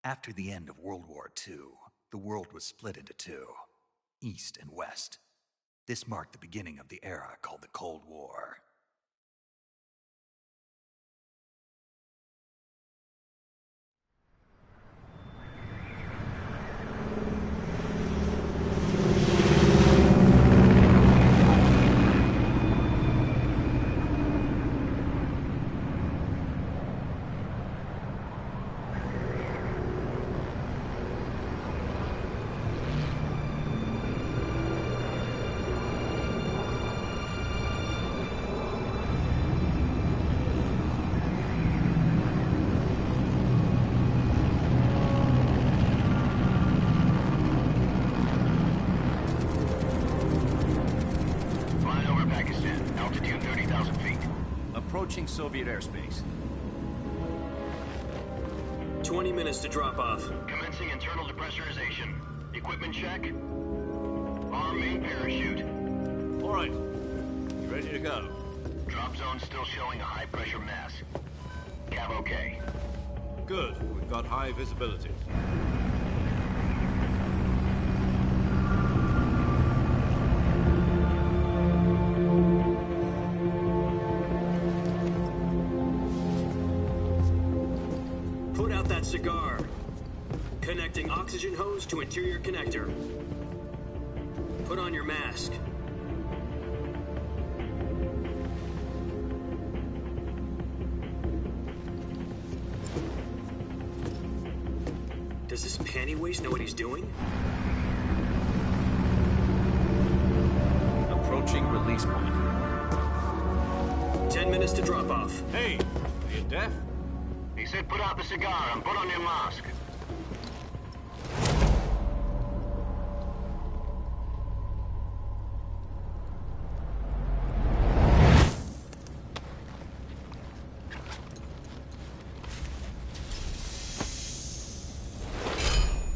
After the end of World War II, the world was split into two, East and West. This marked the beginning of the era called the Cold War. Approaching Soviet airspace. 20 minutes to drop off. Commencing internal depressurization. Equipment check. Arm main parachute. All right. You ready to go? Drop zone still showing a high pressure mass. Cav okay. Good. We've got high visibility. Cigar. Connecting oxygen hose to interior connector. Put on your mask. Does this pantywaist know what he's doing? Approaching release point. 10 minutes to drop off. Hey, are you deaf? He said put out the cigar and put on your mask.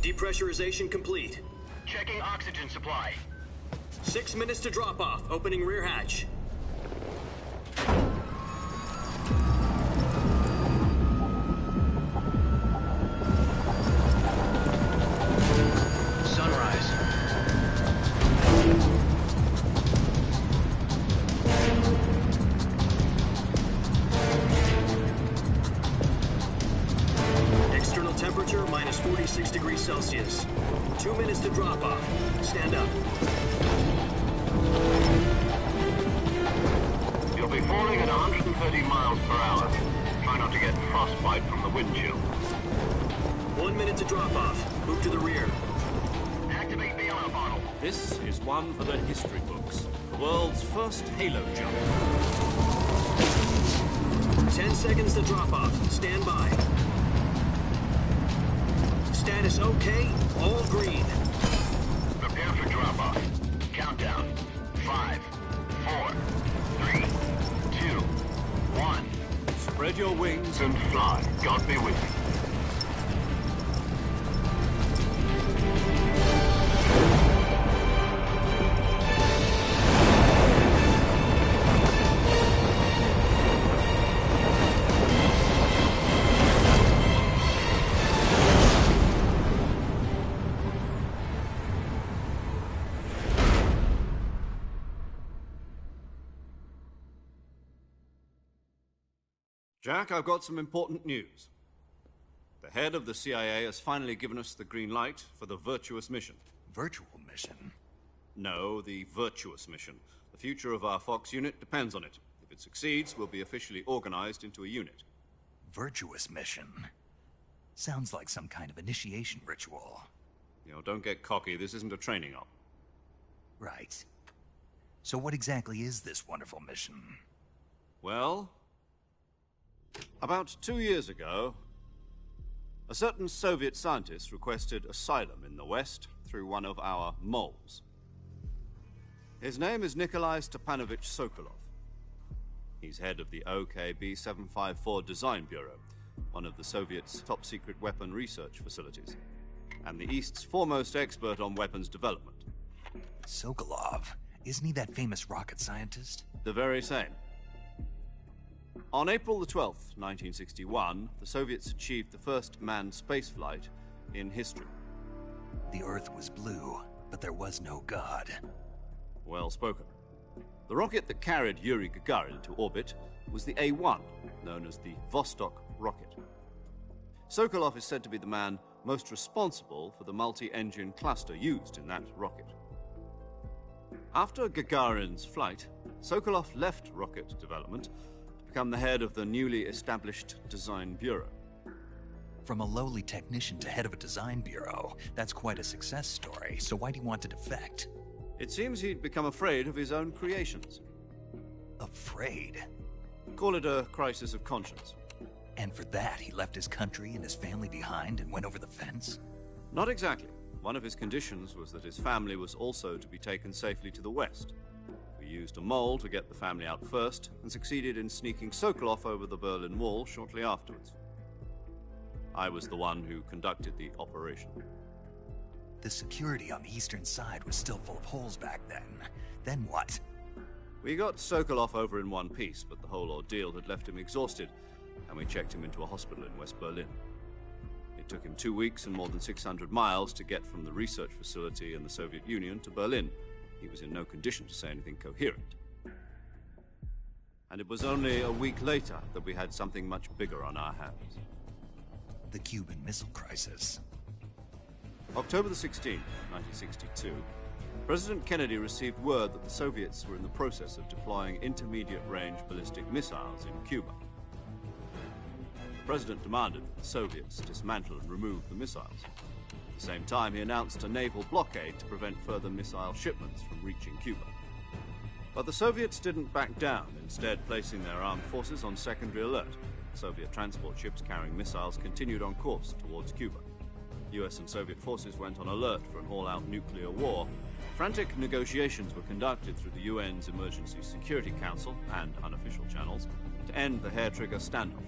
Depressurization complete. Checking oxygen supply. 6 minutes to drop off. Opening rear hatch. Temperature minus 46 degrees Celsius. 2 minutes to drop off. Stand up. You'll be falling at 130 miles per hour. Try not to get frostbite from the wind chill. 1 minute to drop off. Move to the rear. Activate bailout bottle. This is one for the history books. The world's first halo jump. 10 seconds to drop off. Stand by. Status okay, all green. Prepare for drop-off. Countdown. 5, 4, 3, 2, 1. Spread your wings And fly. God be with you. Jack, I've got some important news. The head of the CIA has finally given us the green light for the virtuous mission. Virtual mission? No, the virtuous mission. The future of our Fox unit depends on it. If it succeeds, we'll be officially organized into a unit. Virtuous mission? Sounds like some kind of initiation ritual. You know, don't get cocky. This isn't a training op. Right. So what exactly is this wonderful mission? Well, about 2 years ago, a certain Soviet scientist requested asylum in the West through one of our moles. His name is Nikolai Stepanovich Sokolov. He's head of the OKB-754 Design Bureau, one of the Soviets' top-secret weapon research facilities, and the East's foremost expert on weapons development. Sokolov? Isn't he that famous rocket scientist? The very same. On April the 12th, 1961, the Soviets achieved the first manned spaceflight in history. The Earth was blue, but there was no God. Well spoken. The rocket that carried Yuri Gagarin to orbit was the A-1, known as the Vostok rocket. Sokolov is said to be the man most responsible for the multi-engine cluster used in that rocket. After Gagarin's flight, Sokolov left rocket development to become the head of the newly established Design Bureau. From a lowly technician to head of a design bureau, that's quite a success story, so why do you want to defect? It seems he'd become afraid of his own creations. Afraid? Call it a crisis of conscience. And for that, he left his country and his family behind and went over the fence? Not exactly. One of his conditions was that his family was also to be taken safely to the west. We used a mole to get the family out first, and succeeded in sneaking Sokolov over the Berlin Wall shortly afterwards. I was the one who conducted the operation. The security on the eastern side was still full of holes back then. Then what? We got Sokolov over in one piece, but the whole ordeal had left him exhausted, and we checked him into a hospital in West Berlin. It took him 2 weeks and more than 600 miles to get from the research facility in the Soviet Union to Berlin. He was in no condition to say anything coherent. And it was only a week later that we had something much bigger on our hands. The Cuban Missile Crisis. October the 16th, 1962, President Kennedy received word that the Soviets were in the process of deploying intermediate-range ballistic missiles in Cuba. The President demanded that the Soviets dismantle and remove the missiles. At the same time, he announced a naval blockade to prevent further missile shipments from reaching Cuba. But the Soviets didn't back down, instead placing their armed forces on secondary alert. Soviet transport ships carrying missiles continued on course towards Cuba. US and Soviet forces went on alert for an all-out nuclear war. Frantic negotiations were conducted through the UN's Emergency Security Council and unofficial channels to end the hair-trigger standoff.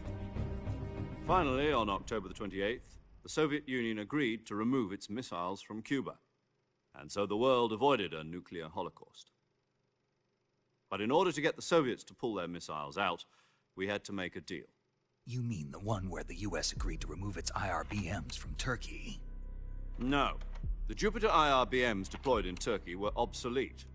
Finally, on October the 28th, the Soviet Union agreed to remove its missiles from Cuba, and so the world avoided a nuclear holocaust. But in order to get the Soviets to pull their missiles out, we had to make a deal. You mean the one where the US agreed to remove its IRBMs from Turkey? No. The Jupiter IRBMs deployed in Turkey were obsolete,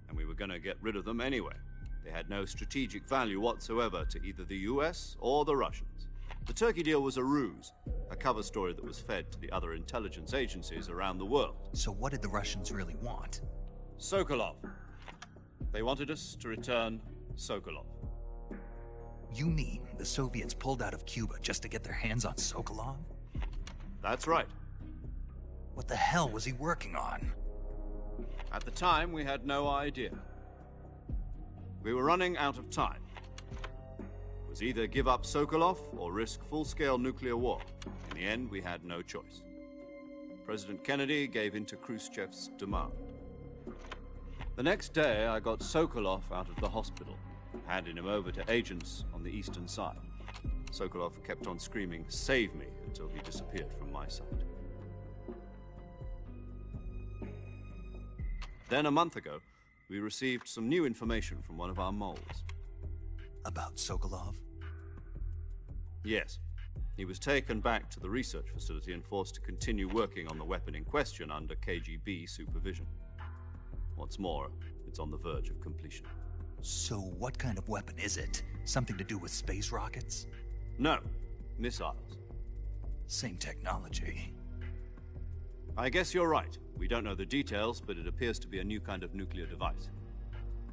and we were going to get rid of them anyway. They had no strategic value whatsoever to either the US or the Russians. The Turkey deal was a ruse, a cover story that was fed to the other intelligence agencies around the world. So what did the Russians really want? Sokolov. They wanted us to return Sokolov. You mean the Soviets pulled out of Cuba just to get their hands on Sokolov? That's right. What the hell was he working on? At the time, we had no idea. We were running out of time. It was either give up Sokolov or risk full-scale nuclear war. In the end, we had no choice. President Kennedy gave in to Khrushchev's demand. The next day, I got Sokolov out of the hospital, handing him over to agents on the eastern side. Sokolov kept on screaming, "Save me," until he disappeared from my sight. Then, a month ago, we received some new information from one of our moles. About Sokolov? Yes. He was taken back to the research facility and forced to continue working on the weapon in question under KGB supervision. What's more, it's on the verge of completion. So what kind of weapon is it? Something to do with space rockets? No, missiles. Same technology. I guess you're right. We don't know the details, but it appears to be a new kind of nuclear device.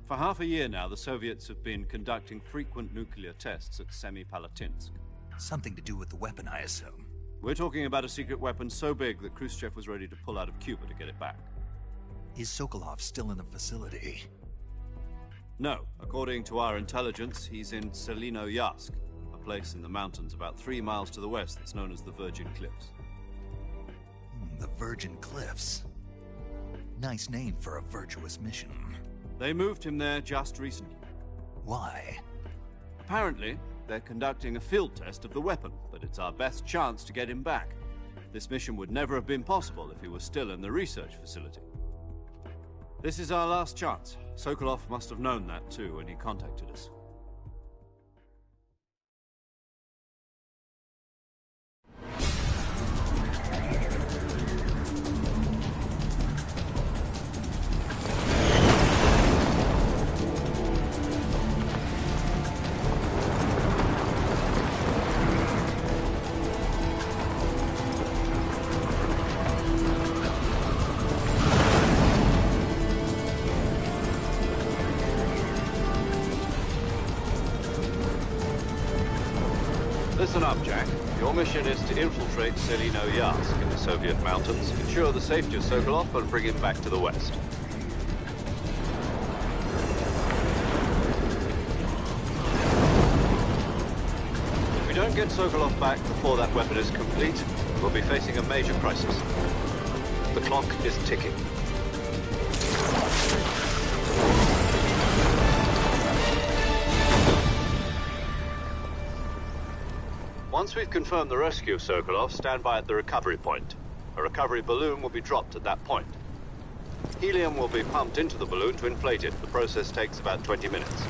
For half a year now, the Soviets have been conducting frequent nuclear tests at Semipalatinsk. Something to do with the weapon, I assume. We're talking about a secret weapon so big that Khrushchev was ready to pull out of Cuba to get it back. Is Sokolov still in the facility? No. According to our intelligence, he's in Selino-Yarsk, a place in the mountains about 3 miles to the west that's known as the Virgin Cliffs. The Virgin Cliffs. Nice name for a virtuous mission. They moved him there just recently. Why? Apparently, they're conducting a field test of the weapon, but it's our best chance to get him back. This mission would never have been possible if he was still in the research facility. This is our last chance. Sokolov must have known that too when he contacted us. Listen up, Jack. Your mission is to infiltrate Selino Yask in the Soviet mountains, ensure the safety of Sokolov, and bring him back to the West. If we don't get Sokolov back before that weapon is complete, we'll be facing a major crisis. The clock is ticking. Once we've confirmed the rescue of Sokolov, stand by at the recovery point. A recovery balloon will be dropped at that point. Helium will be pumped into the balloon to inflate it. The process takes about 20 minutes.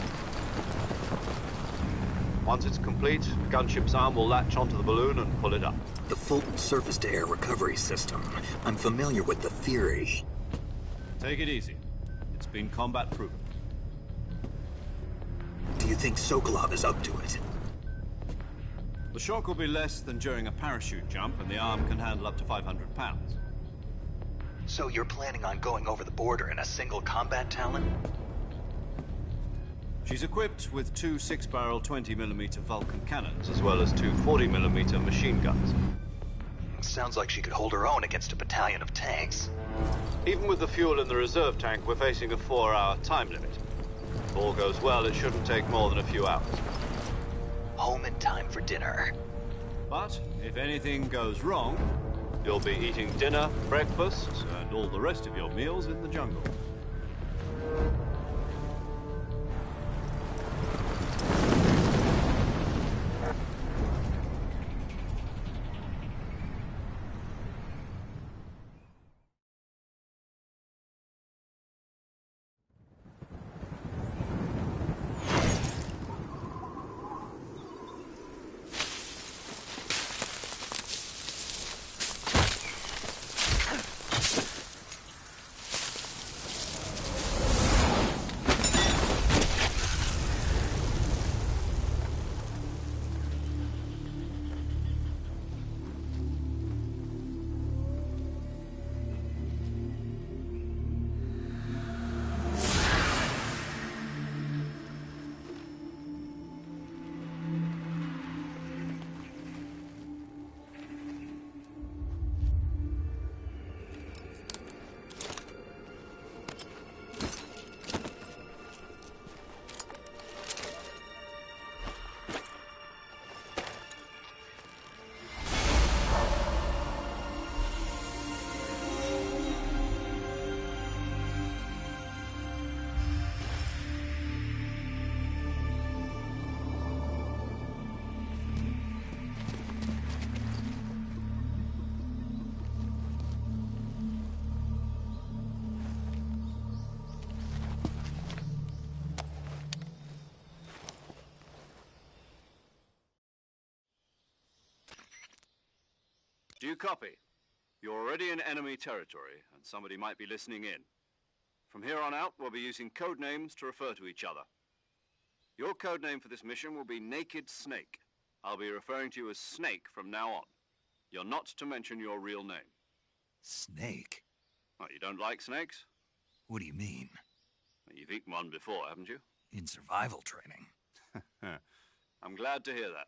Once it's complete, the gunship's arm will latch onto the balloon and pull it up. The Fulton surface-to-air recovery system. I'm familiar with the theory. Take it easy. It's been combat-proven. Do you think Sokolov is up to it? The shock will be less than during a parachute jump, and the arm can handle up to 500 pounds. So you're planning on going over the border in a single combat Talon? She's equipped with two 6-barrel 20mm Vulcan cannons, as well as two 40mm machine guns. Sounds like she could hold her own against a battalion of tanks. Even with the fuel in the reserve tank, we're facing a 4-hour time limit. If all goes well, it shouldn't take more than a few hours. Home in time for dinner. But if anything goes wrong, you'll be eating dinner, breakfast, and all the rest of your meals in the jungle. Do you copy? You're already in enemy territory, and somebody might be listening in. From here on out, we'll be using code names to refer to each other. Your code name for this mission will be Naked Snake. I'll be referring to you as Snake from now on. You're not to mention your real name. Snake? Oh, you don't like snakes? What do you mean? You've eaten one before, haven't you? In survival training. I'm glad to hear that.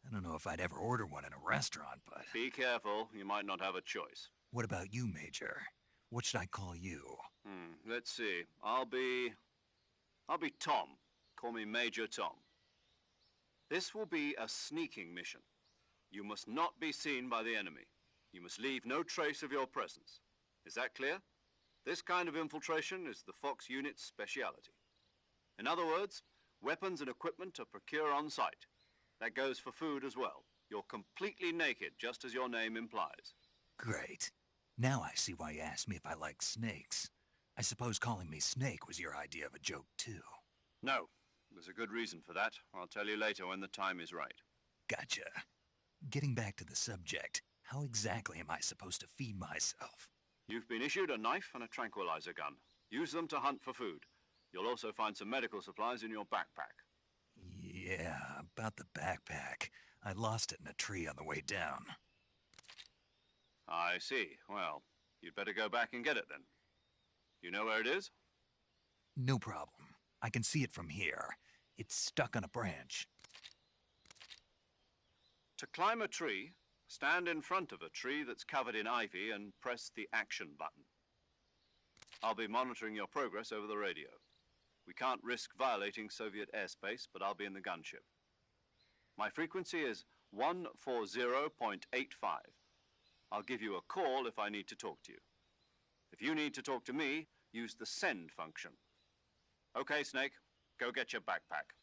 I don't know if I'd ever order one in a restaurant, but... Be careful, you might not have a choice. What about you, Major? What should I call you? Let's see. I'll be Tom. Call me Major Tom. This will be a sneaking mission. You must not be seen by the enemy. You must leave no trace of your presence. Is that clear? This kind of infiltration is the Fox unit's speciality. In other words, weapons and equipment are procured on site. That goes for food as well. You're completely naked, just as your name implies. Great. Now I see why you asked me if I like snakes. I suppose calling me Snake was your idea of a joke, too. No. There's a good reason for that. I'll tell you later when the time is right. Gotcha. Getting back to the subject, how exactly am I supposed to feed myself? You've been issued a knife and a tranquilizer gun. Use them to hunt for food. You'll also find some medical supplies in your backpack. Yeah, about the backpack. I lost it in a tree on the way down. I see. Well, you'd better go back and get it then. You know where it is? No problem. I can see it from here. It's stuck on a branch. To climb a tree, stand in front of a tree that's covered in ivy and press the action button. I'll be monitoring your progress over the radio. We can't risk violating Soviet airspace, but I'll be in the gunship. My frequency is 140.85. I'll give you a call if I need to talk to you. If you need to talk to me, use the send function. Okay, Snake, go get your backpack.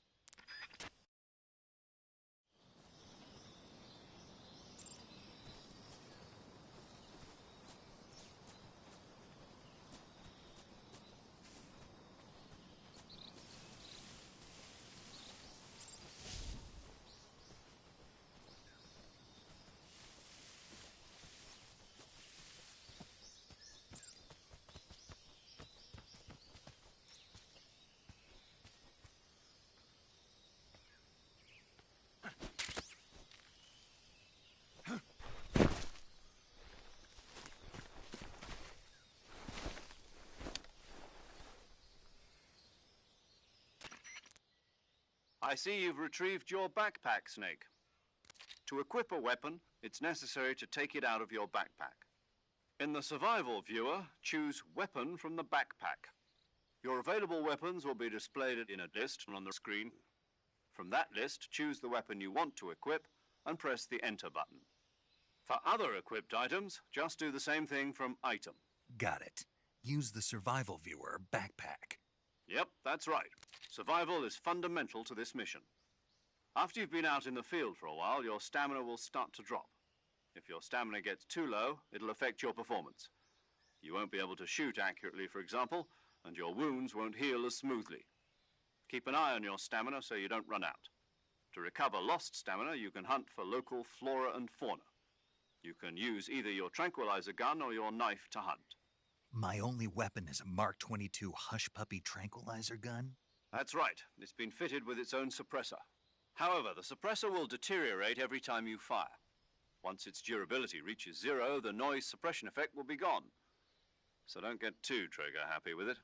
I see you've retrieved your backpack, Snake. To equip a weapon, it's necessary to take it out of your backpack. In the survival viewer, choose Weapon from the backpack. Your available weapons will be displayed in a list on the screen. From that list, choose the weapon you want to equip and press the Enter button. For other equipped items, just do the same thing from Item. Got it. Use the survival viewer backpack. Yep, that's right. Survival is fundamental to this mission. After you've been out in the field for a while, your stamina will start to drop. If your stamina gets too low, it'll affect your performance. You won't be able to shoot accurately, for example, and your wounds won't heal as smoothly. Keep an eye on your stamina so you don't run out. To recover lost stamina, you can hunt for local flora and fauna. You can use either your tranquilizer gun or your knife to hunt. My only weapon is a Mark 22 Hush Puppy tranquilizer gun? That's right. It's been fitted with its own suppressor. However, the suppressor will deteriorate every time you fire. Once its durability reaches 0, the noise suppression effect will be gone. So don't get too trigger-happy with it.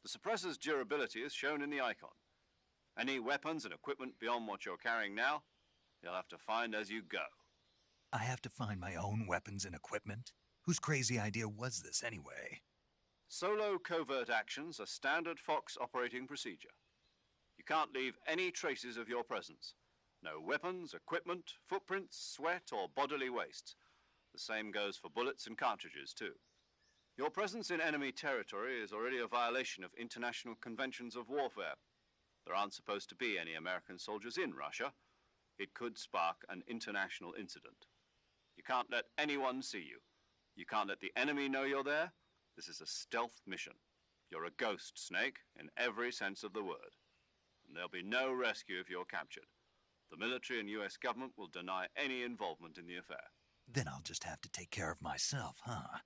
The suppressor's durability is shown in the icon. Any weapons and equipment beyond what you're carrying now, you'll have to find as you go. I have to find my own weapons and equipment? Whose crazy idea was this, anyway? Solo covert actions are standard Fox operating procedure. You can't leave any traces of your presence. No weapons, equipment, footprints, sweat, or bodily waste. The same goes for bullets and cartridges, too. Your presence in enemy territory is already a violation of international conventions of warfare. There aren't supposed to be any American soldiers in Russia. It could spark an international incident. You can't let anyone see you. You can't let the enemy know you're there. This is a stealth mission. You're a ghost, Snake, in every sense of the word. And there'll be no rescue if you're captured. The military and US government will deny any involvement in the affair. Then I'll just have to take care of myself, huh?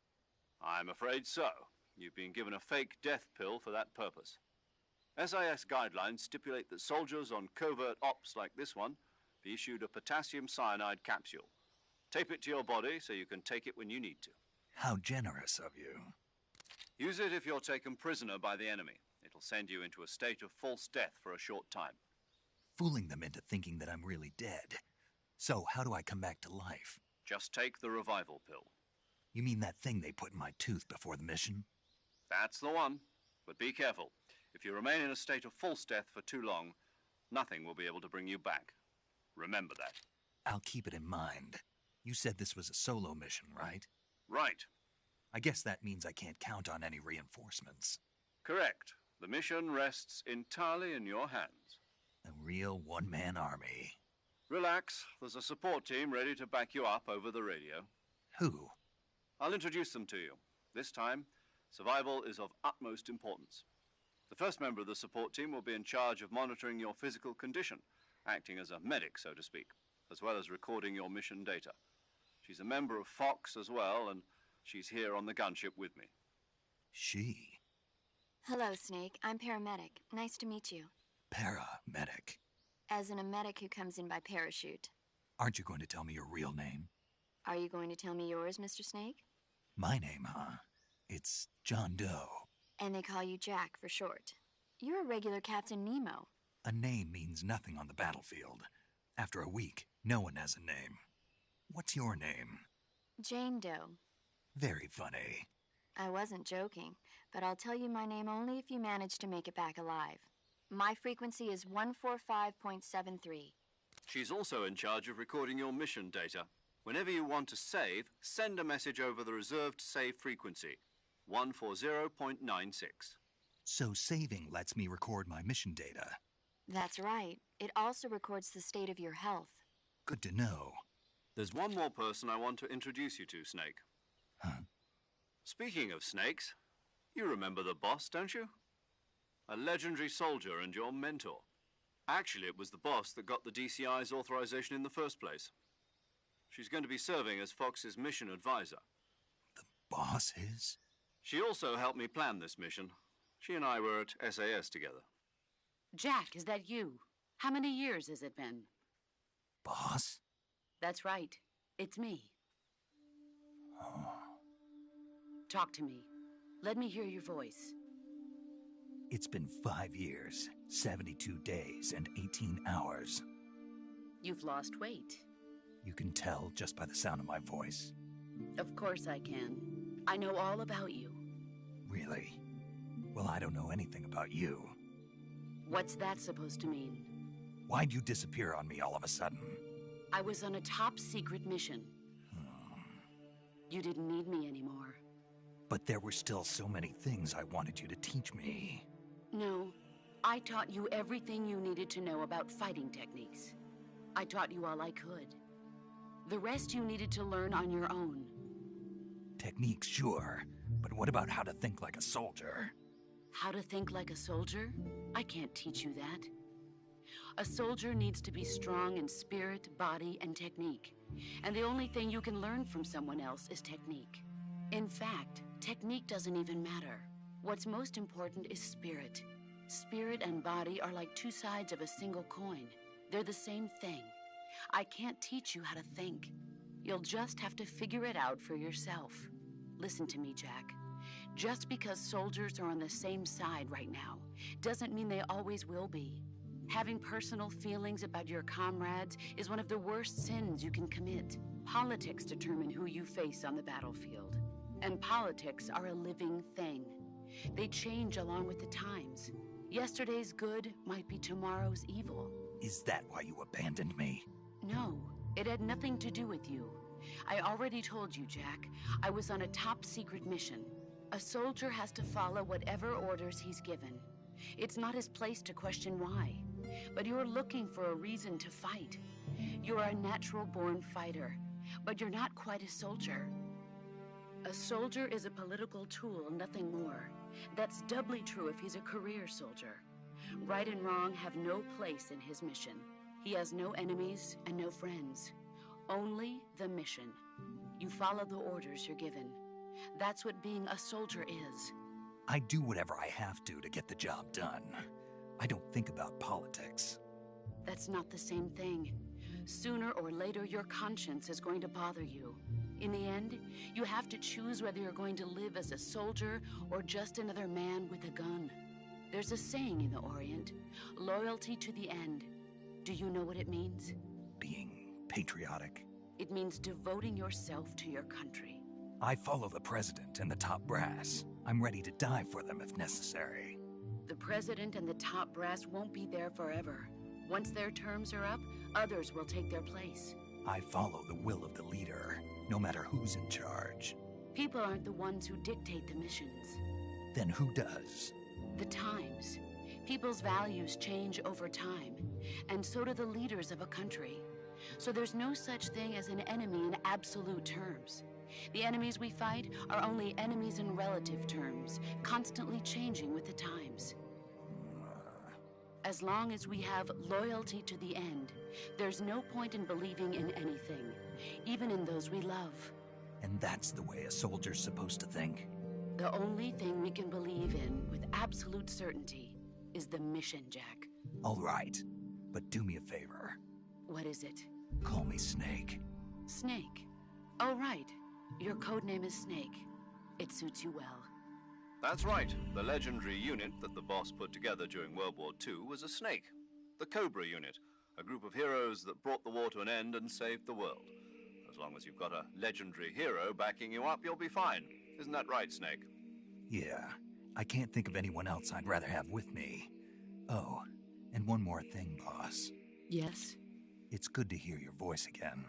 I'm afraid so. You've been given a fake death pill for that purpose. SIS guidelines stipulate that soldiers on covert ops like this one be issued a potassium cyanide capsule. Tape it to your body so you can take it when you need to. How generous of you. Use it if you're taken prisoner by the enemy. It'll send you into a state of false death for a short time. Fooling them into thinking that I'm really dead. So, how do I come back to life? Just take the revival pill. You mean that thing they put in my tooth before the mission? That's the one. But be careful. If you remain in a state of false death for too long, nothing will be able to bring you back. Remember that. I'll keep it in mind. You said this was a solo mission, right? Right. I guess that means I can't count on any reinforcements. Correct. The mission rests entirely in your hands. A real one-man army. Relax. There's a support team ready to back you up over the radio. Who? I'll introduce them to you. This time, survival is of utmost importance. The first member of the support team will be in charge of monitoring your physical condition, acting as a medic, so to speak, as well as recording your mission data. She's a member of Fox as well, and she's here on the gunship with me. She? Hello, Snake. I'm paramedic. Nice to meet you. Paramedic. As in a medic who comes in by parachute. Aren't you going to tell me your real name? Are you going to tell me yours, Mr. Snake? My name, huh? It's John Doe. And they call you Jack for short. You're a regular Captain Nemo. A name means nothing on the battlefield. After a week, no one has a name. What's your name? Jane Doe. Very funny. I wasn't joking, but I'll tell you my name only if you manage to make it back alive. My frequency is 145.73. She's also in charge of recording your mission data. Whenever you want to save, send a message over the reserved save frequency, 140.96. So saving lets me record my mission data. That's right. It also records the state of your health. Good to know. There's one more person I want to introduce you to, Snake. Huh? Speaking of snakes, you remember the boss, don't you? A legendary soldier and your mentor. Actually, it was the boss that got the DCI's authorization in the first place. She's going to be serving as Fox's mission advisor. The boss is? She also helped me plan this mission. She and I were at SAS together. Jack, is that you? How many years has it been? Boss? That's right. It's me. Oh. Talk to me. Let me hear your voice. It's been 5 years, 72 days, and 18 hours. You've lost weight. You can tell just by the sound of my voice. Of course I can. I know all about you. Really? Well, I don't know anything about you. What's that supposed to mean? Why'd you disappear on me all of a sudden? I was on a top-secret mission. You didn't need me anymore. But there were still so many things I wanted you to teach me. No, I taught you everything you needed to know about fighting techniques. I taught you all I could. The rest you needed to learn on your own. Techniques, sure. But what about how to think like a soldier? How to think like a soldier? I can't teach you that. A soldier needs to be strong in spirit, body, and technique. And the only thing you can learn from someone else is technique. In fact, technique doesn't even matter. What's most important is spirit. Spirit and body are like two sides of a single coin. They're the same thing. I can't teach you how to think. You'll just have to figure it out for yourself. Listen to me, Jack. Just because soldiers are on the same side right now doesn't mean they always will be. Having personal feelings about your comrades is one of the worst sins you can commit. Politics determine who you face on the battlefield. And politics are a living thing. They change along with the times. Yesterday's good might be tomorrow's evil. Is that why you abandoned me? No, it had nothing to do with you. I already told you, Jack. I was on a top-secret mission. A soldier has to follow whatever orders he's given. It's not his place to question why. But you're looking for a reason to fight. You're a natural-born fighter, but you're not quite a soldier. A soldier is a political tool, nothing more. That's doubly true if he's a career soldier. Right and wrong have no place in his mission. He has no enemies and no friends. Only the mission. You follow the orders you're given. That's what being a soldier is. I do whatever I have to get the job done. I don't think about politics. That's not the same thing. Sooner or later, your conscience is going to bother you. In the end, you have to choose whether you're going to live as a soldier or just another man with a gun. There's a saying in the Orient, loyalty to the end. Do you know what it means? Being patriotic. It means devoting yourself to your country. I follow the president and the top brass. I'm ready to die for them if necessary. The president and the top brass won't be there forever. Once their terms are up, others will take their place. I follow the will of the leader, no matter who's in charge. People aren't the ones who dictate the missions. Then who does? The times. People's values change over time, and so do the leaders of a country. So there's no such thing as an enemy in absolute terms. The enemies we fight are only enemies in relative terms, constantly changing with the times. As long as we have loyalty to the end, there's no point in believing in anything, even in those we love. And that's the way a soldier's supposed to think? The only thing we can believe in with absolute certainty is the mission, Jack. All right, but do me a favor. What is it? Call me Snake. Snake? Oh, right. Your codename is Snake. It suits you well. That's right. The legendary unit that the boss put together during World War II was a snake. The Cobra unit. A group of heroes that brought the war to an end and saved the world. As long as you've got a legendary hero backing you up, you'll be fine. Isn't that right, Snake? Yeah, I can't think of anyone else I'd rather have with me. Oh, and one more thing, boss. Yes? It's good to hear your voice again.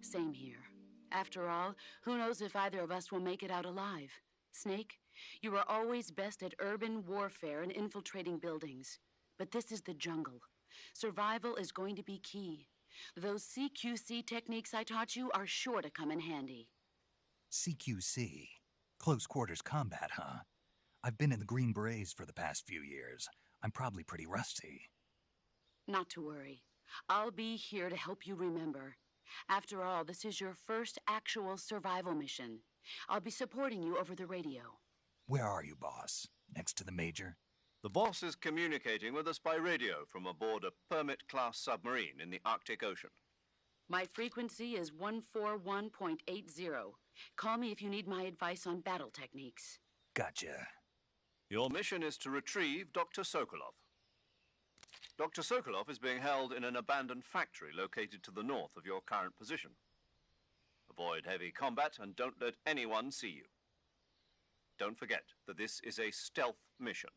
Same here. After all, who knows if either of us will make it out alive? Snake, you are always best at urban warfare and infiltrating buildings. But this is the jungle. Survival is going to be key. Those CQC techniques I taught you are sure to come in handy. CQC? Close quarters combat, huh? I've been in the Green Berets for the past few years. I'm probably pretty rusty. Not to worry. I'll be here to help you remember. After all, this is your first actual survival mission. I'll be supporting you over the radio. Where are you, boss? Next to the Major? The boss is communicating with us by radio from aboard a Permit-class submarine in the Arctic Ocean. My frequency is 141.80. Call me if you need my advice on battle techniques. Gotcha. Your mission is to retrieve Dr. Sokolov. Dr. Sokolov is being held in an abandoned factory located to the north of your current position. Avoid heavy combat and don't let anyone see you. Don't forget that this is a stealth mission.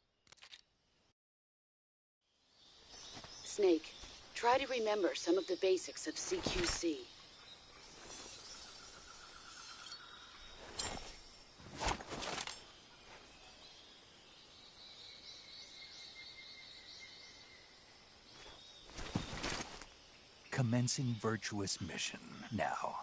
Snake, try to remember some of the basics of CQC. Commencing virtuous mission now.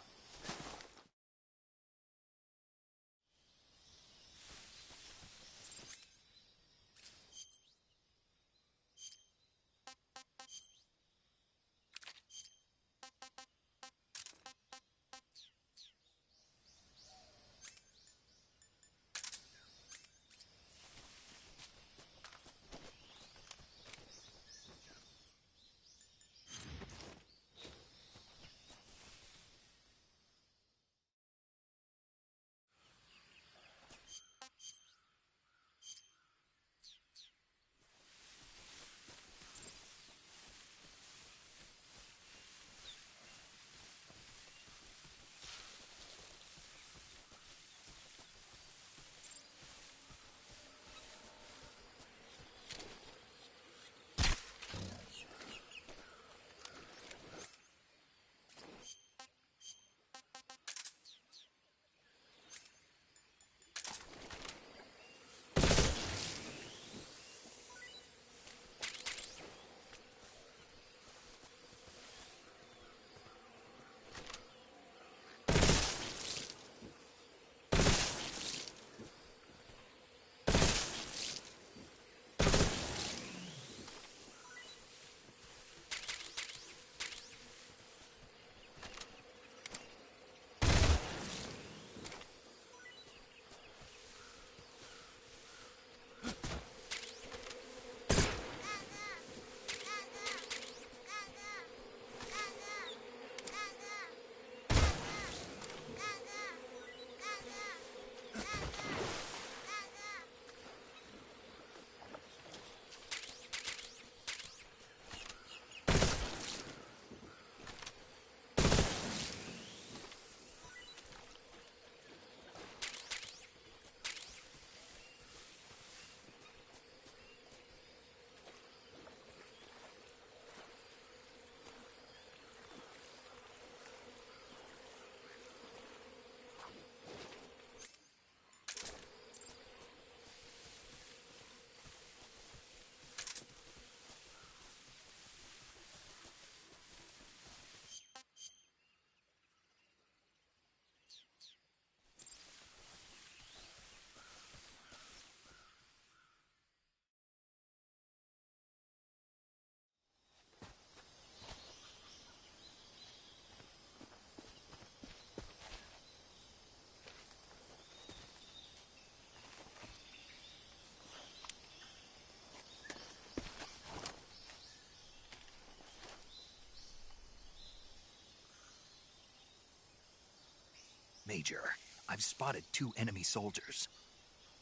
Major, I've spotted 2 enemy soldiers.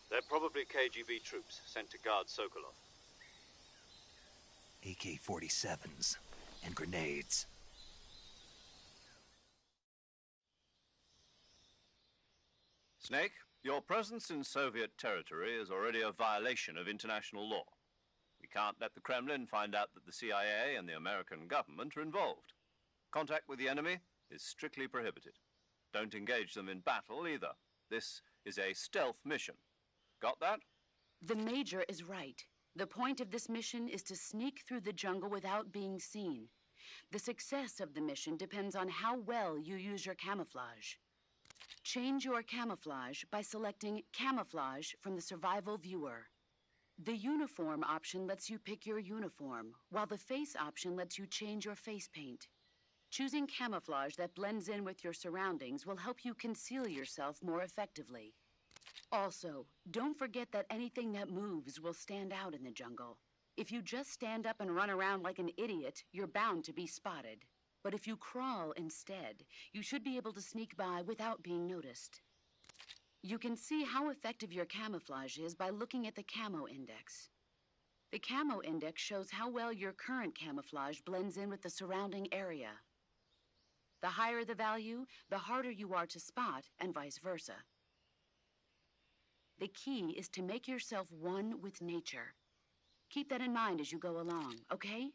They're probably KGB troops sent to guard Sokolov. AK-47s. and grenades. Snake, your presence in Soviet territory is already a violation of international law. We can't let the Kremlin find out that the CIA and the American government are involved. Contact with the enemy is strictly prohibited. Don't engage them in battle either. This is a stealth mission. Got that? The Major is right. The point of this mission is to sneak through the jungle without being seen. The success of the mission depends on how well you use your camouflage. Change your camouflage by selecting Camouflage from the Survival Viewer. The Uniform option lets you pick your uniform, while the Face option lets you change your face paint. Choosing camouflage that blends in with your surroundings will help you conceal yourself more effectively. Also, don't forget that anything that moves will stand out in the jungle. If you just stand up and run around like an idiot, you're bound to be spotted. But if you crawl instead, you should be able to sneak by without being noticed. You can see how effective your camouflage is by looking at the Camo Index. The Camo Index shows how well your current camouflage blends in with the surrounding area. The higher the value, the harder you are to spot, and vice versa. The key is to make yourself one with nature. Keep that in mind as you go along, okay?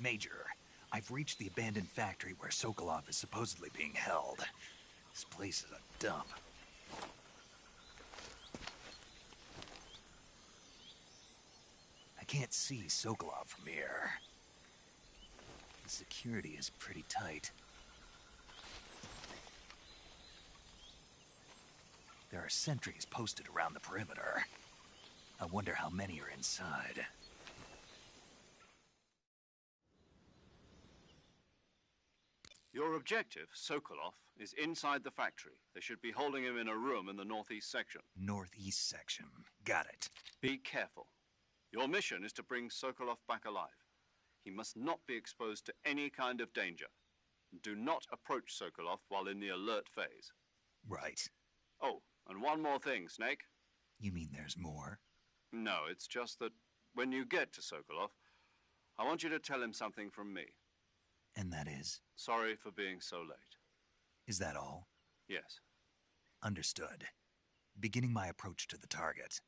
Major, I've reached the abandoned factory where Sokolov is supposedly being held. This place is a dump. I can't see Sokolov from here. The security is pretty tight. There are sentries posted around the perimeter. I wonder how many are inside. Your objective, Sokolov, is inside the factory. They should be holding him in a room in the northeast section. Northeast section. Got it. Be careful. Your mission is to bring Sokolov back alive. He must not be exposed to any kind of danger. Do not approach Sokolov while in the alert phase. Right. Oh, and one more thing, Snake. You mean there's more? No, it's just that when you get to Sokolov, I want you to tell him something from me. And that is? Sorry for being so late. Is that all? Yes. Understood. Beginning my approach to the target.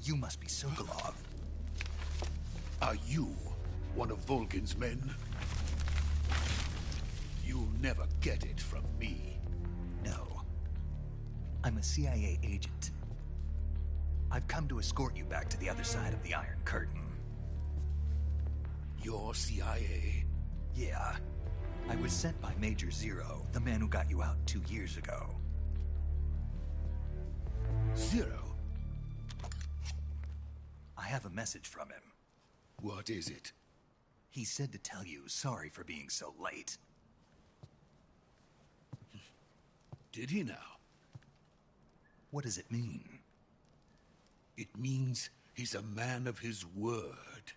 You must be Sokolov. Are you one of Volgin's men? You'll never get it from me. No. I'm a CIA agent. I've come to escort you back to the other side of the Iron Curtain. You're CIA? Yeah. I was sent by Major Zero, the man who got you out 2 years ago. Zero? I have a message from him. What is it? He said to tell you sorry for being so late. Did he now? What does it mean? It means he's a man of his word.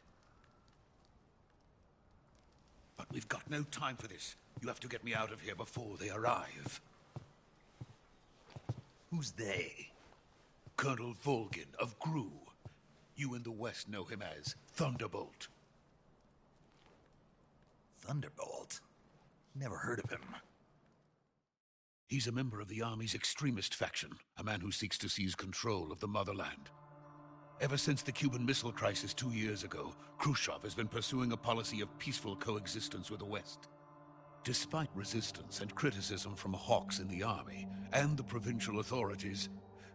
But we've got no time for this. You have to get me out of here before they arrive. Who's they? Colonel Volgin of GRU. You in the West know him as Thunderbolt. Thunderbolt? Never heard of him. He's a member of the Army's extremist faction, a man who seeks to seize control of the motherland. Ever since the Cuban Missile Crisis 2 years ago, Khrushchev has been pursuing a policy of peaceful coexistence with the West. Despite resistance and criticism from hawks in the army and the provincial authorities,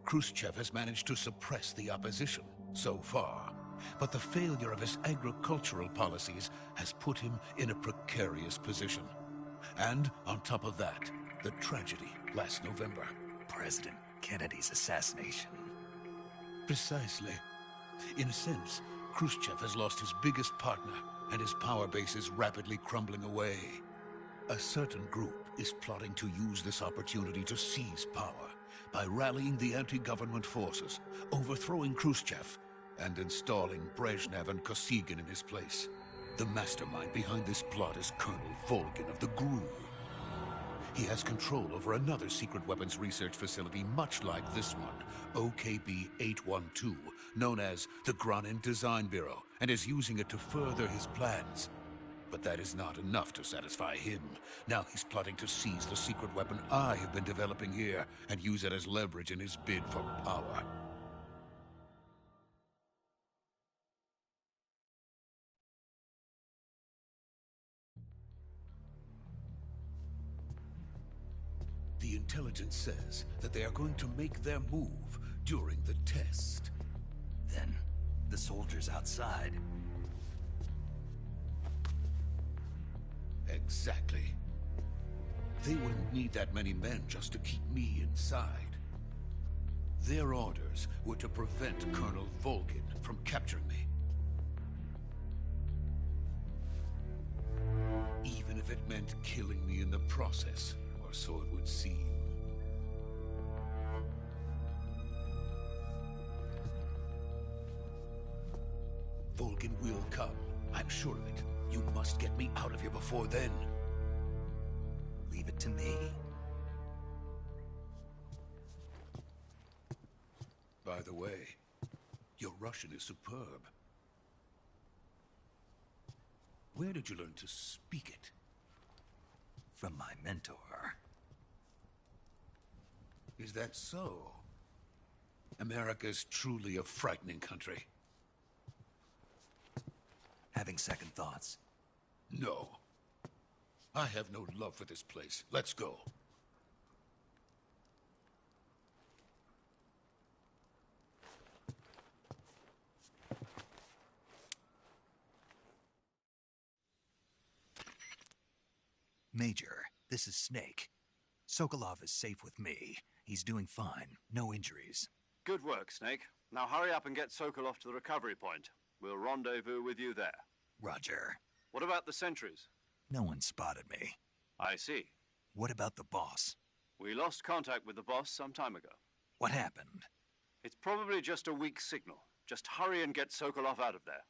Khrushchev has managed to suppress the opposition so far. But the failure of his agricultural policies has put him in a precarious position. And on top of that, the tragedy last November. President Kennedy's assassination. Precisely. In a sense, Khrushchev has lost his biggest partner, and his power base is rapidly crumbling away. A certain group is plotting to use this opportunity to seize power by rallying the anti-government forces, overthrowing Khrushchev, and installing Brezhnev and Kosygin in his place. The mastermind behind this plot is Colonel Volgin of the GRU. He has control over another secret weapons research facility much like this one, OKB-812, known as the Granin Design Bureau, and is using it to further his plans. But that is not enough to satisfy him. Now he's plotting to seize the secret weapon I have been developing here and use it as leverage in his bid for power. The intelligence says that they are going to make their move during the test. Then, the soldiers outside. Exactly. They wouldn't need that many men just to keep me inside. Their orders were to prevent Colonel Volgin from capturing me. Even if it meant killing me in the process, or so it would seem. Volgin will come. I'm sure of it. You must get me out of here before then. Leave it to me. By the way, your Russian is superb. Where did you learn to speak it? From my mentor. Is that so? America's truly a frightening country. Having second thoughts. No. I have no love for this place. Let's go. Major, this is Snake. Sokolov is safe with me. He's doing fine. No injuries. Good work, Snake. Now hurry up and get Sokolov to the recovery point. We'll rendezvous with you there. Roger. What about the sentries? No one spotted me. I see. What about the boss? We lost contact with the boss some time ago. What happened? It's probably just a weak signal. Just hurry and get Sokolov out of there.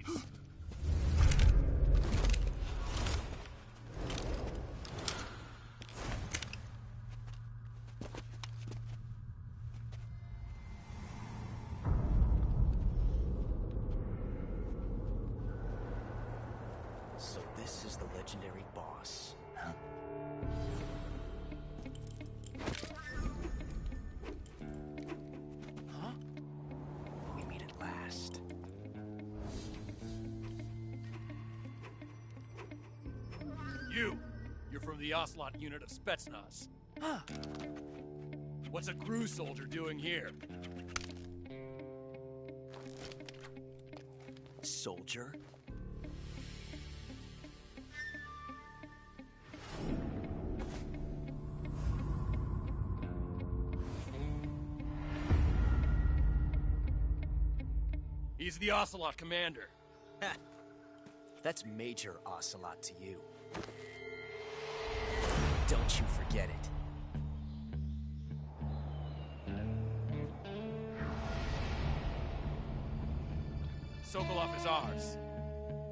ready! So this is the legendary boss. Huh? Huh? We meet at last. You're from the Ocelot unit of Spetsnaz. Huh. What's a crew soldier doing here? Soldier? He's the Ocelot commander. Ha! That's Major Ocelot to you. Don't you forget it. Sokolov is ours.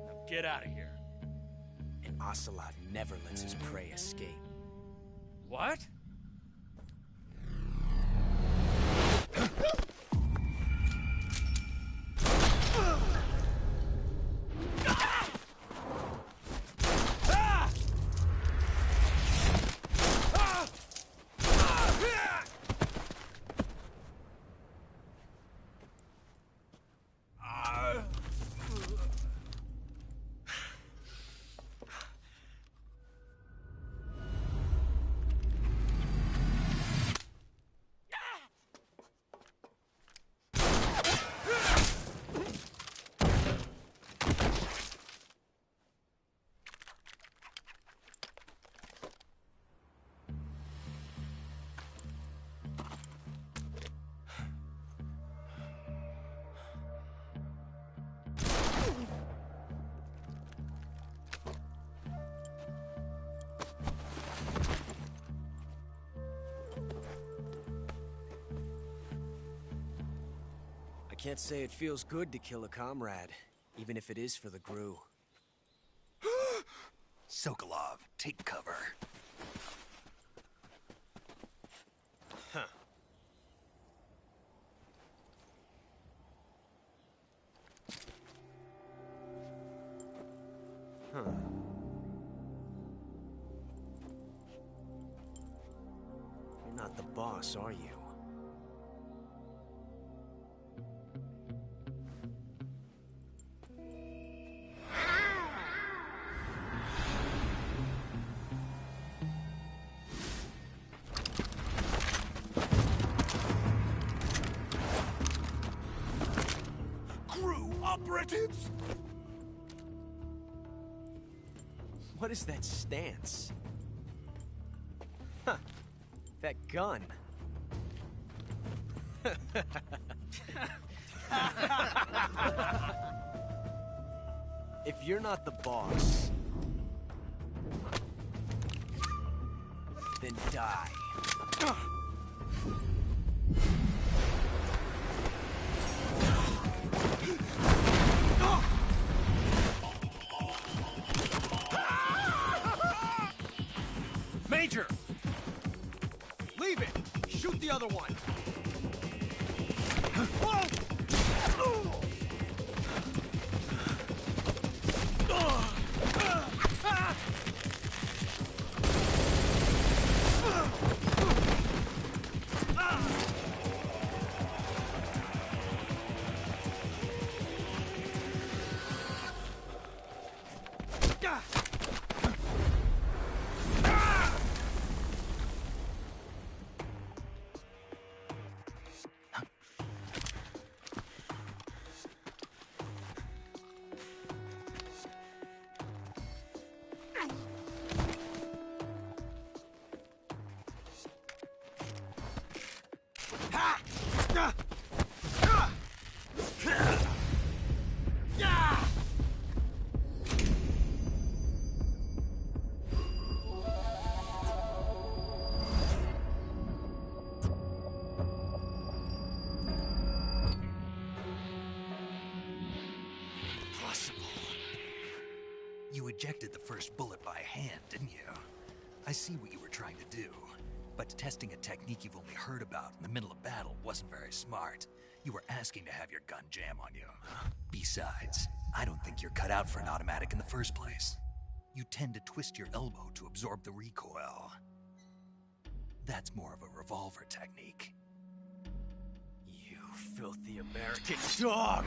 Now get out of here. And Ocelot never lets his prey escape. What? I can't say it feels good to kill a comrade, even if it is for the Gru. Sokolov, take cover. Huh. Huh. You're not the boss, are you? Operatives! What is that stance? Huh. That gun. If you're not the boss, then die. Major! Leave it! Shoot the other one! ejected the first bullet by hand, didn't you? I see what you were trying to do. But testing a technique you've only heard about in the middle of battle wasn't very smart. You were asking to have your gun jam on you. Besides, I don't think you're cut out for an automatic in the first place. You tend to twist your elbow to absorb the recoil. That's more of a revolver technique. You filthy American dog!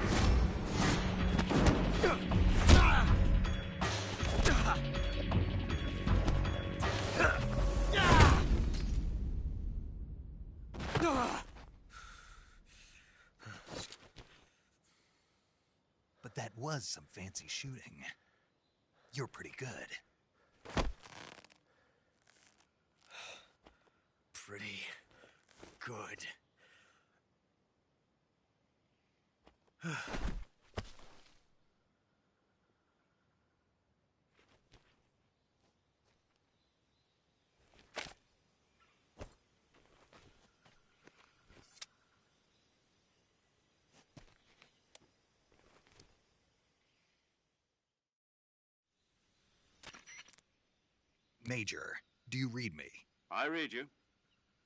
But that was some fancy shooting. You're pretty good. Pretty good. Major, do you read me? I read you.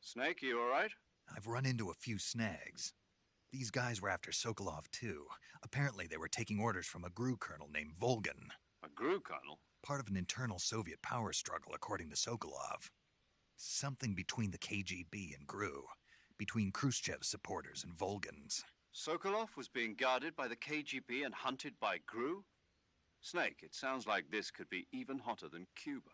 Snake, you all right? I've run into a few snags. These guys were after Sokolov too. Apparently they were taking orders from a GRU colonel named Volgan. A GRU colonel? Part of an internal Soviet power struggle, according to Sokolov. Something between the KGB and GRU. Between Khrushchev's supporters and Volgan's. Sokolov was being guarded by the KGB and hunted by GRU? Snake, it sounds like this could be even hotter than Cuba.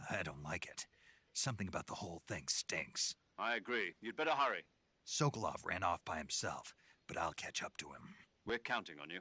I don't like it. Something about the whole thing stinks. I agree. You'd better hurry. Sokolov ran off by himself, but I'll catch up to him. We're counting on you.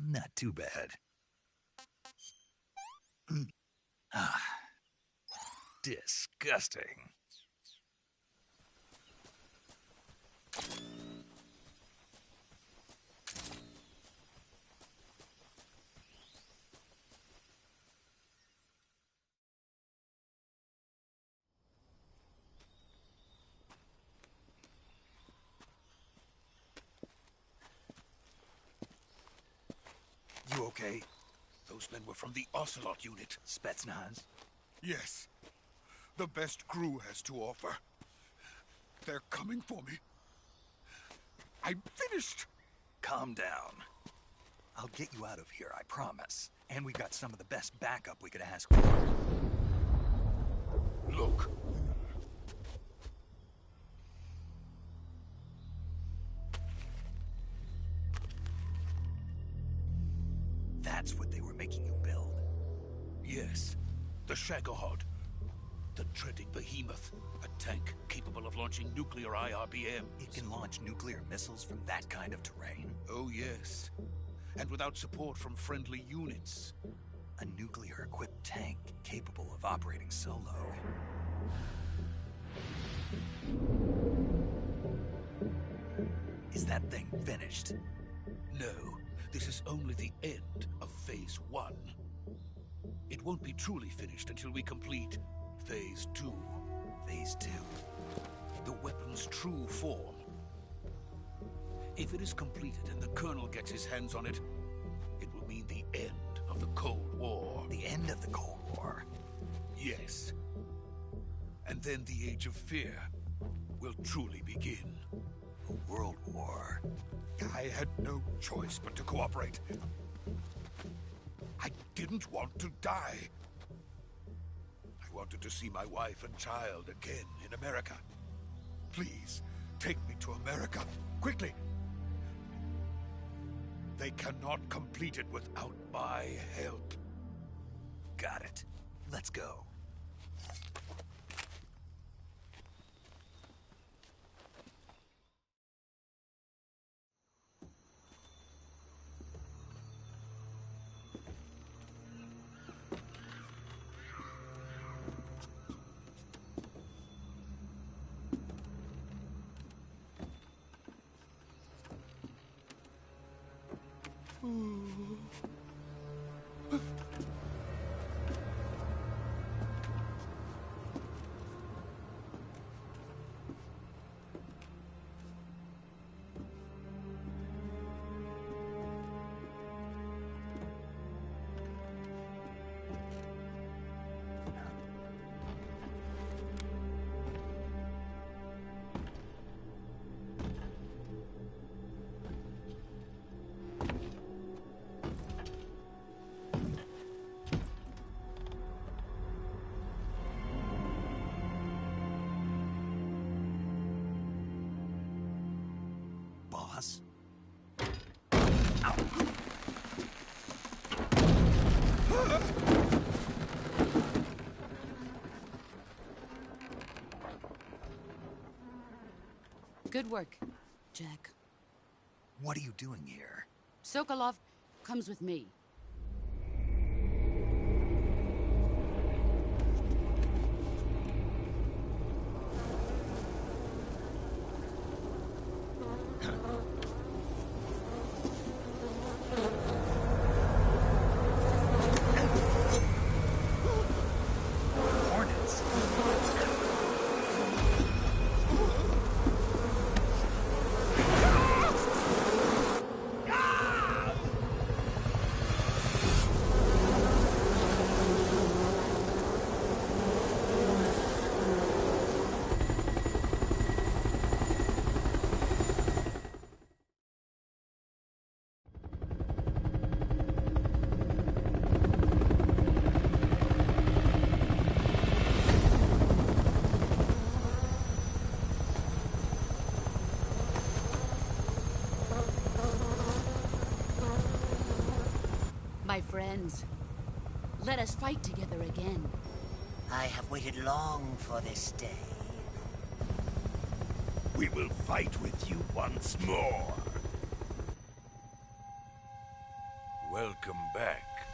Not too bad. Disgusting. You okay? Those men were from the Ocelot unit. Spetsnaz? Yes. The best GRU has to offer. They're coming for me. I'm finished. Calm down. I'll get you out of here, I promise. And we've got some of the best backup we could ask for. Look. That's what they were making you build. Yes. The Shagohod. The dreaded behemoth. A tank capable of launching nuclear IRBM. It can launch nuclear missiles from that kind of terrain? Oh, yes. And without support from friendly units. A nuclear-equipped tank capable of operating solo. Is that thing finished? No, this is only the end of Phase 1. It won't be truly finished until we complete Phase 2. Phase 2? The weapon's true form. If it is completed and the Colonel gets his hands on it, it will mean the end of the Cold War. The end of the Cold War? Yes. And then the Age of Fear will truly begin. A world war? I had no choice but to cooperate. I didn't want to die. I wanted to see my wife and child again in America. Please, take me to America, quickly. They cannot complete it without my help. Got it. Let's go. Boss? Ow. Good work, Jack. What are you doing here? Sokolov comes with me. Hornets? My friends, let us fight together again. I have waited long for this day. We will fight with you once more. Welcome back,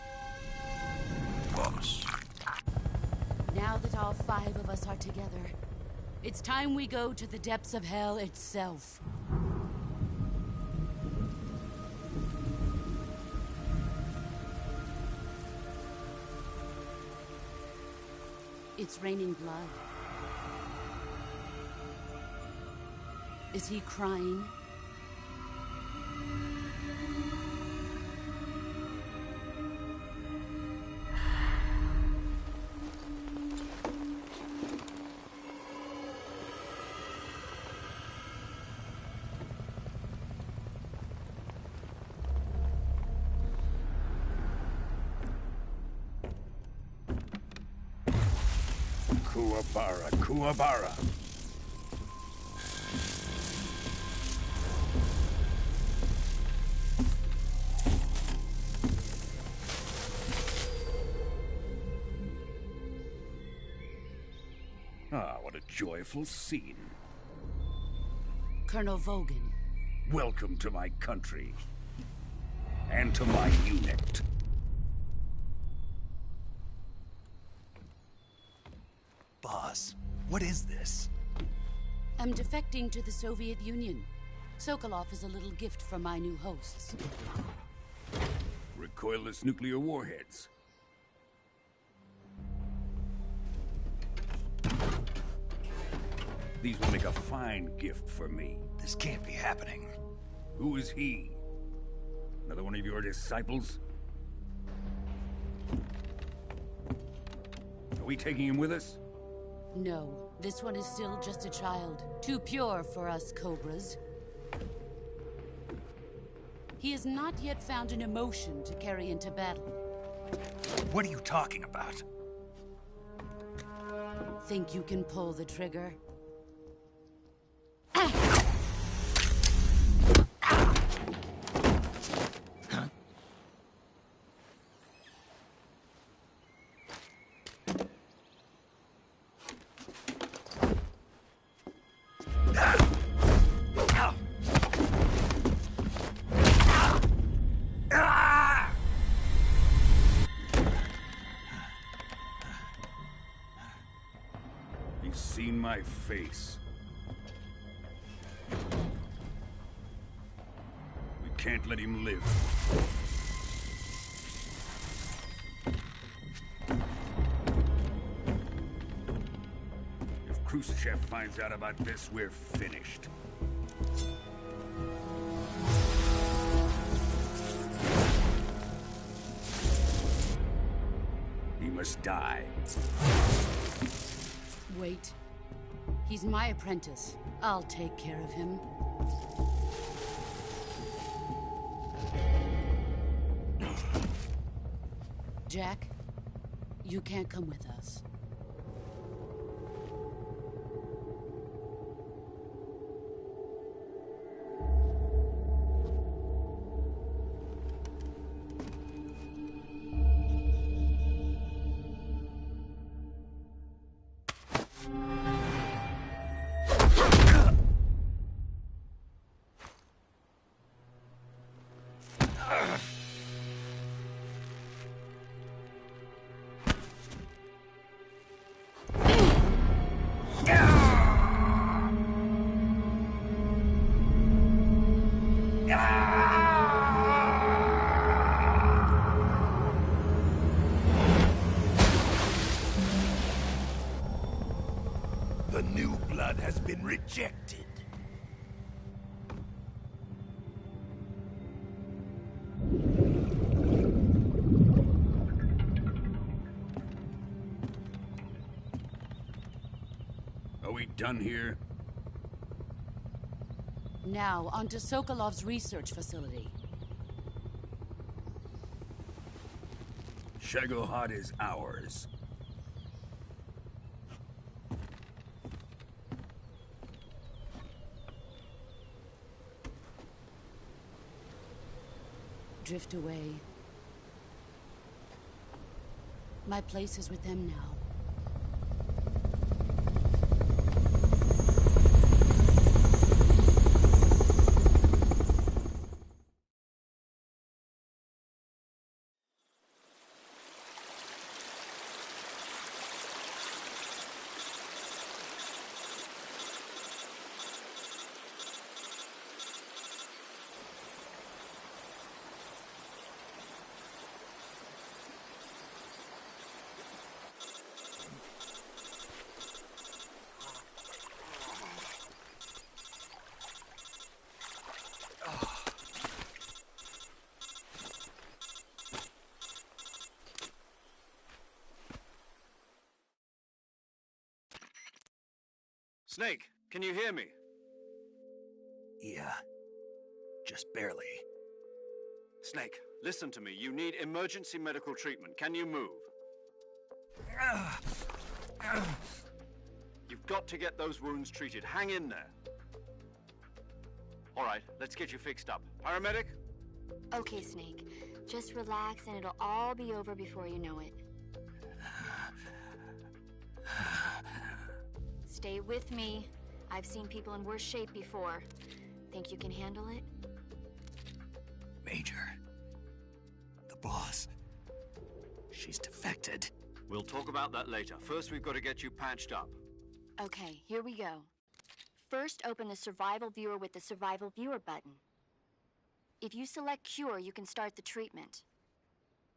boss. Now that all 5 of us are together, it's time we go to the depths of hell itself. It's raining blood. Is he crying? Kuwabara, Kuwabara. joyful scene. Colonel Vogan. Welcome to my country. And to my unit. Boss, what is this? I'm defecting to the Soviet Union. Sokolov is a little gift from my new hosts. Recoilless nuclear warheads. These will make a fine gift for me. This can't be happening. Who is he? Another one of your disciples? Are we taking him with us? No, this one is still just a child. Too pure for us Cobras. He has not yet found an emotion to carry into battle. What are you talking about? Think you can pull the trigger? He's seen my face. We can't let him live. If Khrushchev finds out about this, we're finished. He must die. Wait. He's my apprentice. I'll take care of him. Jack, you can't come with us. The new blood has been rejected. Are we done here? Now, onto Sokolov's research facility. Shagohod is ours. Drift away. My place is with them now. Snake, can you hear me? Yeah. Just barely. Snake, listen to me. You need emergency medical treatment. Can you move? You've got to get those wounds treated. Hang in there. All right, let's get you fixed up. Paramedic? Okay, Snake. Just relax and it'll all be over before you know it. Stay with me. I've seen people in worse shape before. Think you can handle it? Major. The boss. She's defected. We'll talk about that later. First, we've got to get you patched up. Okay, here we go. First, open the Survival Viewer with the Survival Viewer button. If you select Cure, you can start the treatment.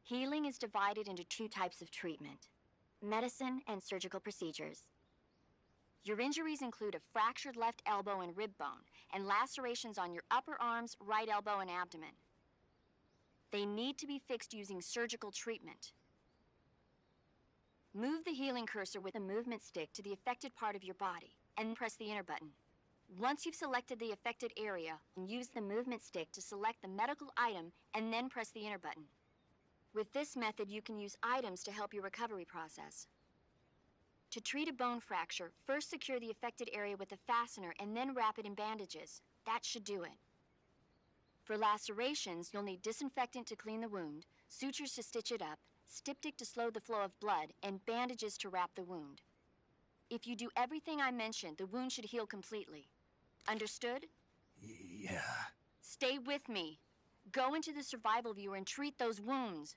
Healing is divided into 2 types of treatment: medicine and surgical procedures. Your injuries include a fractured left elbow and rib bone, and lacerations on your upper arms, right elbow, and abdomen. They need to be fixed using surgical treatment. Move the healing cursor with a movement stick to the affected part of your body, and press the enter button. Once you've selected the affected area, use the movement stick to select the medical item, and then press the enter button. With this method, you can use items to help your recovery process. To treat a bone fracture, first secure the affected area with a fastener and then wrap it in bandages. That should do it. For lacerations, you'll need disinfectant to clean the wound, sutures to stitch it up, styptic to slow the flow of blood, and bandages to wrap the wound. If you do everything I mentioned, the wound should heal completely. Understood? Yeah. Stay with me. Go into the Survival Viewer and treat those wounds.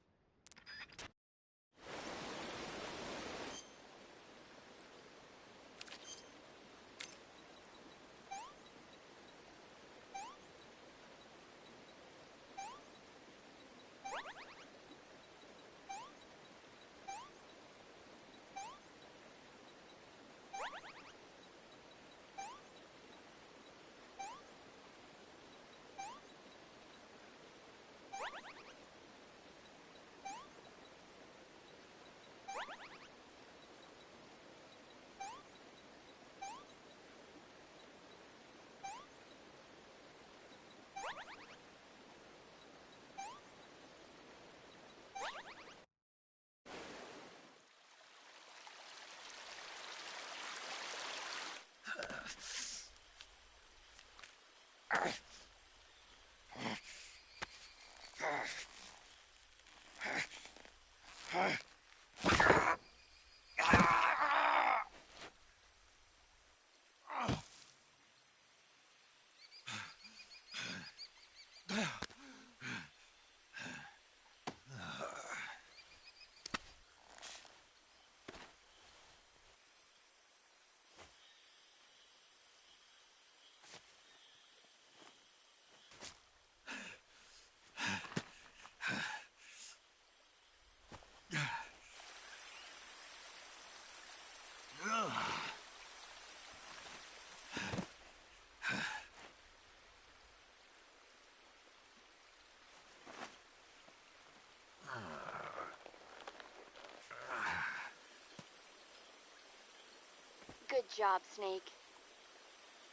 Good job, Snake.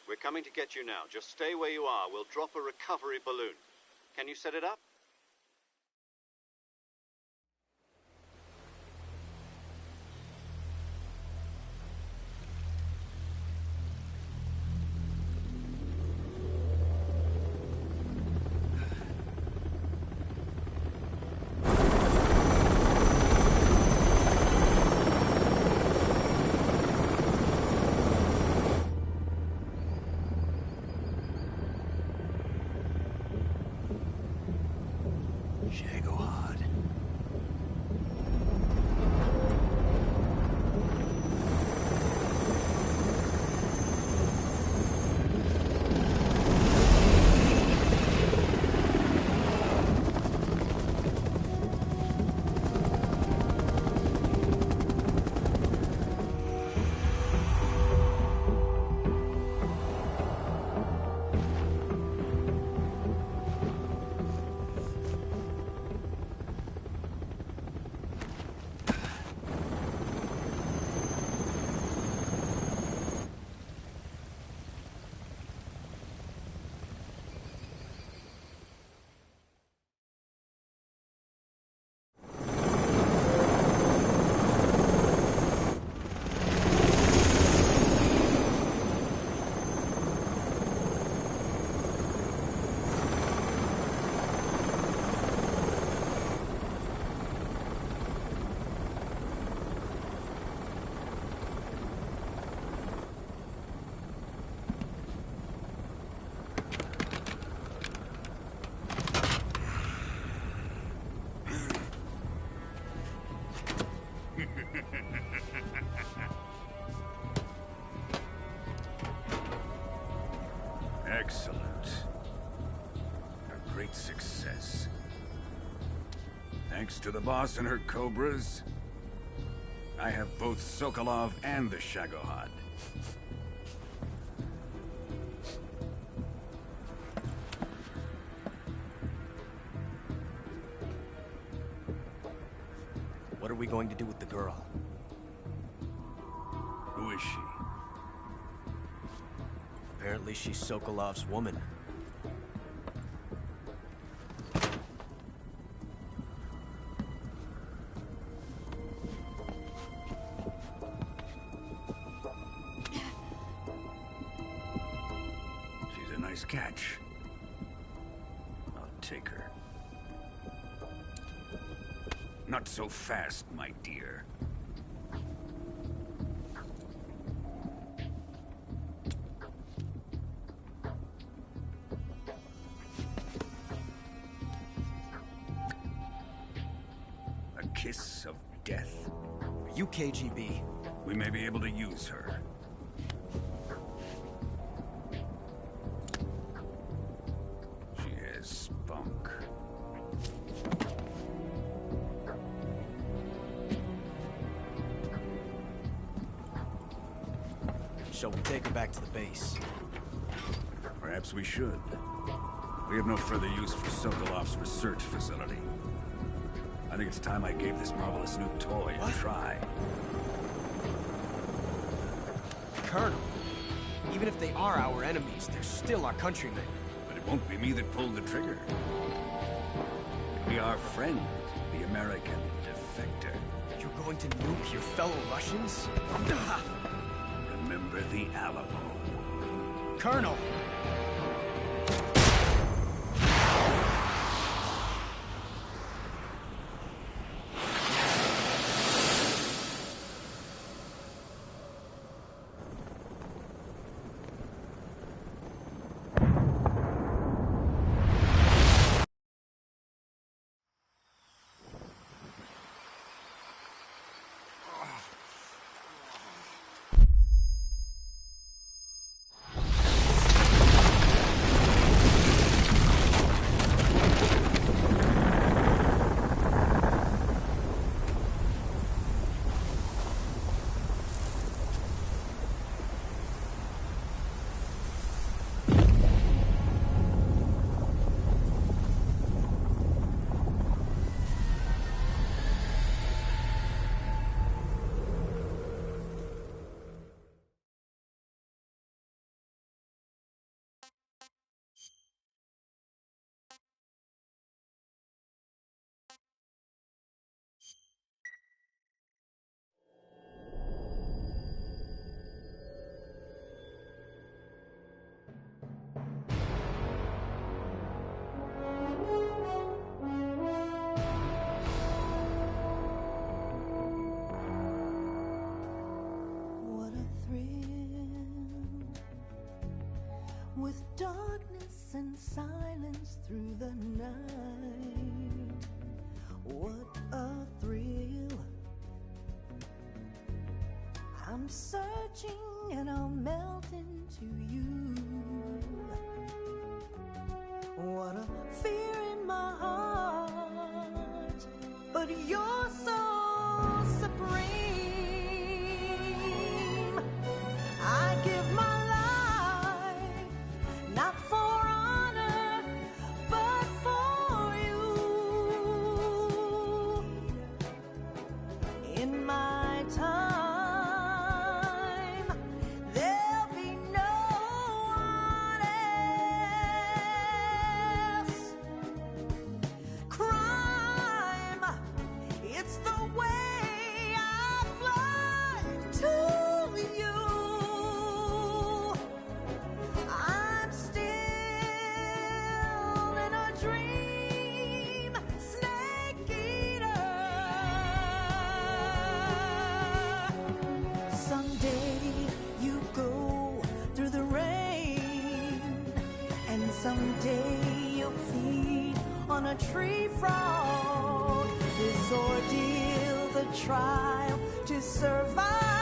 We're coming to get you now. Just stay where you are. We'll drop a recovery balloon. Can you set it up? great success. Thanks to the boss and her cobras, I have both Sokolov and the Shagohod. What are we going to do with the girl? Who is she? Apparently she's Sokolov's woman. She's a nice catch. I'll take her. Not so fast, my dear. A kiss of death? Are you KGB? We may be able to use her. She has spunk. Shall we take her back to the base? Perhaps we should. We have no further use for Sokolov's research facility. I think it's time I gave this marvelous new toy a try. Colonel, even if they are our enemies, they're still our countrymen. But it won't be me that pulled the trigger. It'll be our friend, the American defector. You're going to nuke your fellow Russians? Remember the Alamo. Colonel! With darkness and silence through the night, what a thrill. I'm searching and I'll melt into you. What a fear in my heart, but you're so supreme. I give my not for honor, but for you. In my time, there'll be no one else. Crime, it's the way I fly to you. Someday you'll feed on a tree frog. This ordeal, the trial to survive.